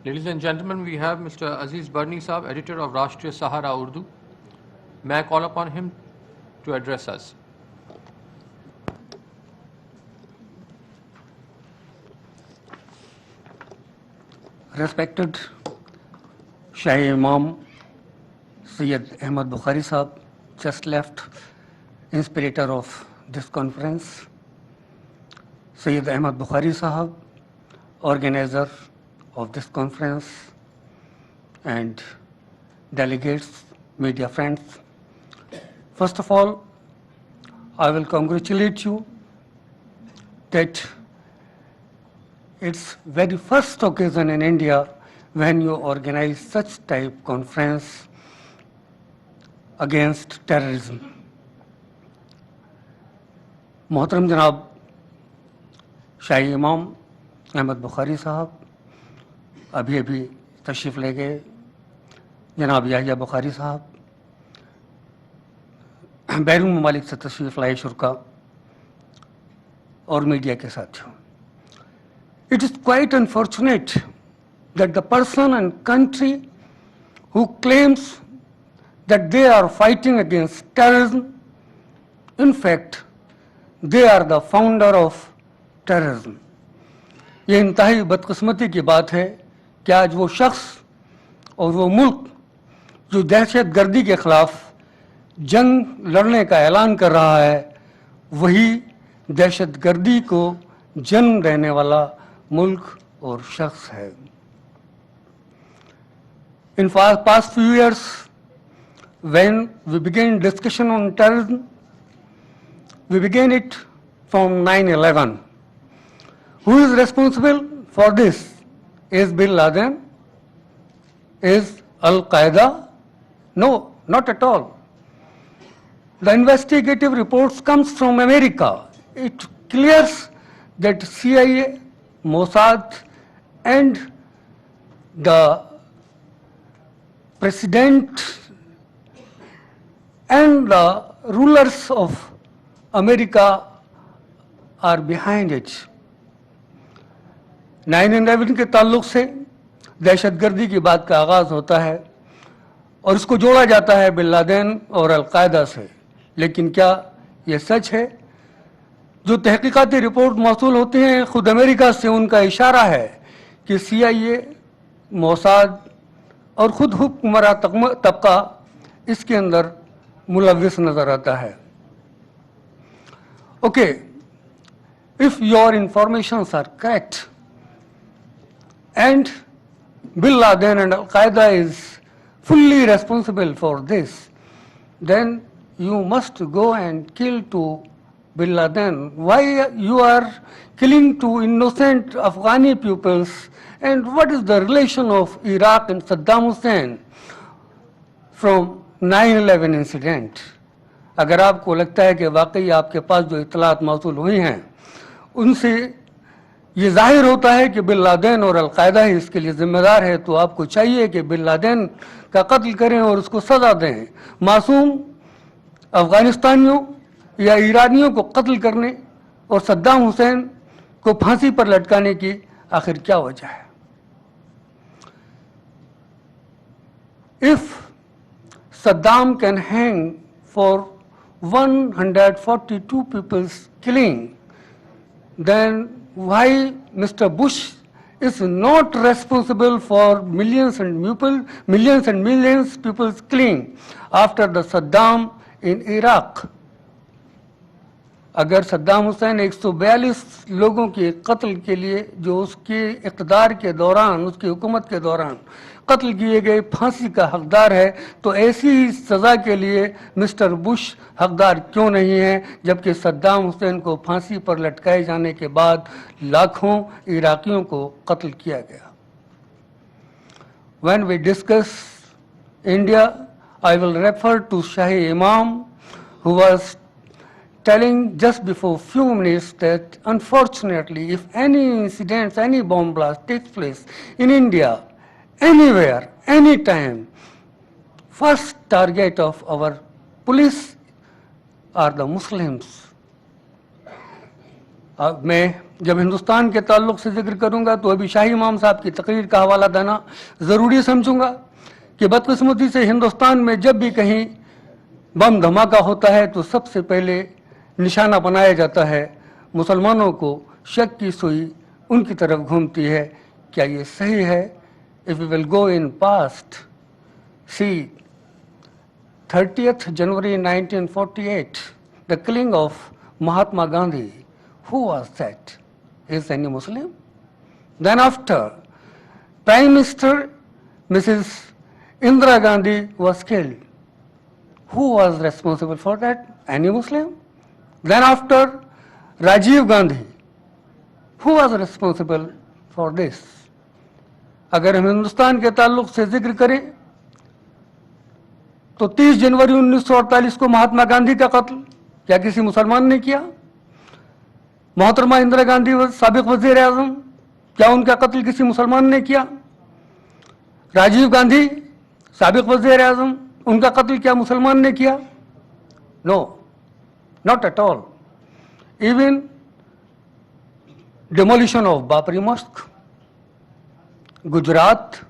Ladies and gentlemen, we have Mr. Aziz Barni Saab, editor of Rashtriya Sahara Urdu. May I call upon him to address us? Respected Shahi Imam Syed Ahmad Bukhari Sahab, just left, inspirator of this conference. Syed Ahmad Bukhari Sahab, organizer of this conference, and delegates, media friends. First of all, I will congratulate you that it's very first occasion in India when you organize such type conference against terrorism. मोहतरम जनाब शाही इमाम अहमद बुखारी साहब अभी अभी तशरीफ़ ले गए, जनाब याहिया बुखारी साहब बैरून ममालिक से तशरीफ़ लाए शुरा और मीडिया के साथियों. It is quite unfortunate that the person and country who claims that they are fighting against terrorism, in fact, they are the founder of terrorism. ये इंतहाई बदकिस्मती की बात है कि आज वो शख्स और वो मुल्क जो दहशतगर्दी के खिलाफ जंग लड़ने का ऐलान कर रहा है, वही दहशतगर्दी को जन्म देने वाला मुल्क और शख्स है. In past few years, when we began discussion on terrorism, we began it from 9/11. Who is responsible for this? Is Bin Laden? Is Al-Qaeda? No, not at all. The investigative reports comes from America. It clears that CIA, Mossad, and the president and the rulers of America are behind it. 9/11 के ताल्लुक से दहशतगर्दी की बात का आगाज़ होता है और इसको जोड़ा जाता है बिन लादेन और अलकायदा से. लेकिन क्या ये सच है? जो तहकीकाती रिपोर्ट मौसूल होती हैं ख़ुद अमेरिका से, उनका इशारा है कि CIA, मोसाद और ख़ुद हुक्मरान तबका इसके अंदर मुलव्विस नज़र आता है. Okay, if your informations are correct and Bin Laden and Al-Qaeda is fully responsible for this, then you must go and kill to Bin Laden. Why you are killing to innocent Afghani pupils, and what is the relation of Iraq and Saddam Hussein from 9/11 incident? अगर आपको लगता है कि वाकई आपके पास जो इतलात मौसूल हुई हैं उनसे ये जाहिर होता है कि बिन लादेन और अलकायदा ही इसके लिए जिम्मेदार है, तो आपको चाहिए कि बिन लादेन का कत्ल करें और उसको सज़ा दें. मासूम अफ़गानिस्तानियों या ईरानियों को कत्ल करने और सद्दाम हुसैन को फांसी पर लटकाने की आखिर क्या वजह है? If Saddam can hang for 142 people's killing, then why Mr. Bush is not responsible for millions and millions people's killing after the Saddam in Iraq? अगर सद्दाम हुसैन 142 लोगों के कत्ल के लिए जो उसके इक़्तिदार के दौरान, उसकी हुकूमत के दौरान कत्ल किए गए फांसी का हकदार है, तो ऐसी ही सज़ा के लिए मिस्टर बुश हकदार क्यों नहीं है, जबकि सद्दाम हुसैन को फांसी पर लटकाए जाने के बाद लाखों इराकियों को कत्ल किया गया. When we discuss India, I will refer to Shahi Imam, who was telling just before few minutes that unfortunately if any incidents, any bomb blast takes place in India, anywhere, anytime, first target of our police are the Muslims. अब मैं जब हिंदुस्तान के ताल्लुक से जिक्र करूंगा तो अभी शाही इमाम साहब की तकरीर का हवाला देना ज़रूरी समझूंगा कि बदकिस्मती से हिंदुस्तान में जब भी कहीं बम धमाका होता है तो सबसे पहले निशाना बनाया जाता है, मुसलमानों को शक की सुई उनकी तरफ घूमती है। क्या ये सही है? If we will go in past, see 30th January 1948, the killing of Mahatma Gandhi. Who was that? Is any Muslim? Then after, Prime Minister Mrs. Indira Gandhi was killed. Who was responsible for that? Any Muslim? Then after, Rajiv Gandhi. Who was responsible for this? अगर हम हिंदुस्तान के ताल्लुक से जिक्र करें तो 30 जनवरी 1948 को महात्मा गांधी का कत्ल क्या किसी मुसलमान ने किया? मोहतरमा इंदिरा गांधी साबिक वजीर आजम, क्या उनका कत्ल किसी मुसलमान ने किया? राजीव गांधी साबिक वजीर आजम, उनका कत्ल क्या मुसलमान ने किया? No, not at all. Even demolition of Babri Mosque, Gujarat,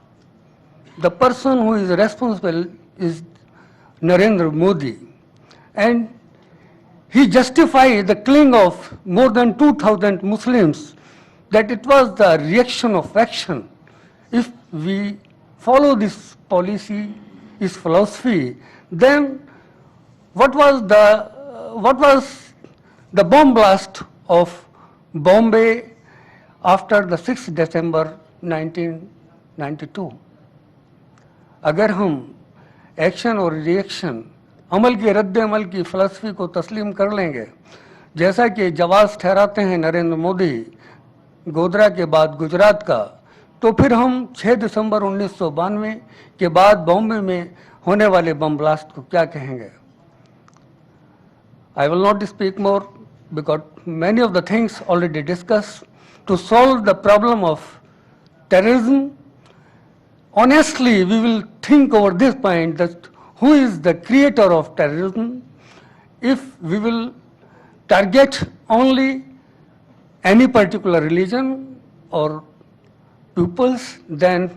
the person who is responsible is Narendra Modi, and he justified the killing of more than 2,000 Muslims that it was the reaction of action. If we follow this policy, this philosophy, then what was the bomb blast of Bombay after the 6th December 1992? अगर हम action और reaction, अमल की रद्द अमल की फ़लसफ़ी को तस्लीम कर लेंगे, जैसा कि जवाज़ ठहराते हैं नरेंद्र मोदी गोधरा के बाद गुजरात का, तो फिर हम 6 दिसंबर 1992 के बाद बॉम्बे में होने वाले बम ब्लास्ट को क्या कहेंगे? I will not speak more because many of the things already discussed. To solve the problem of terrorism, honestly, we will think over this point that who is the creator of terrorism. If we will target only any particular religion or peoples, then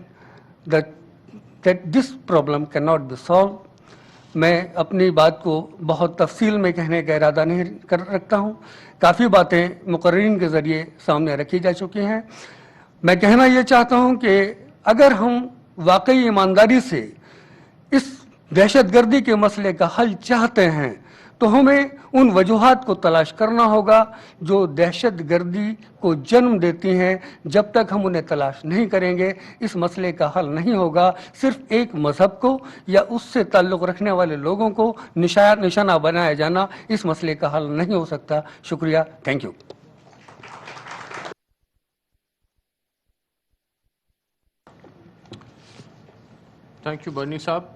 that this problem cannot be solved. मैं अपनी बात को बहुत तफसील में कहने का इरादा नहीं कर रखता हूँ. काफ़ी बातें मुकर्रीन के ज़रिए सामने रखी जा चुकी हैं. मैं कहना ये चाहता हूँ कि अगर हम वाकई ईमानदारी से इस दहशतगर्दी के मसले का हल चाहते हैं तो हमें उन वजूहात को तलाश करना होगा जो दहशतगर्दी को जन्म देती हैं. जब तक हम उन्हें तलाश नहीं करेंगे इस मसले का हल नहीं होगा. सिर्फ एक मज़हब को या उससे ताल्लुक़ रखने वाले लोगों को निशाना बनाया जाना इस मसले का हल नहीं हो सकता. शुक्रिया. Thank you. थैंक यू बर्नी साहब.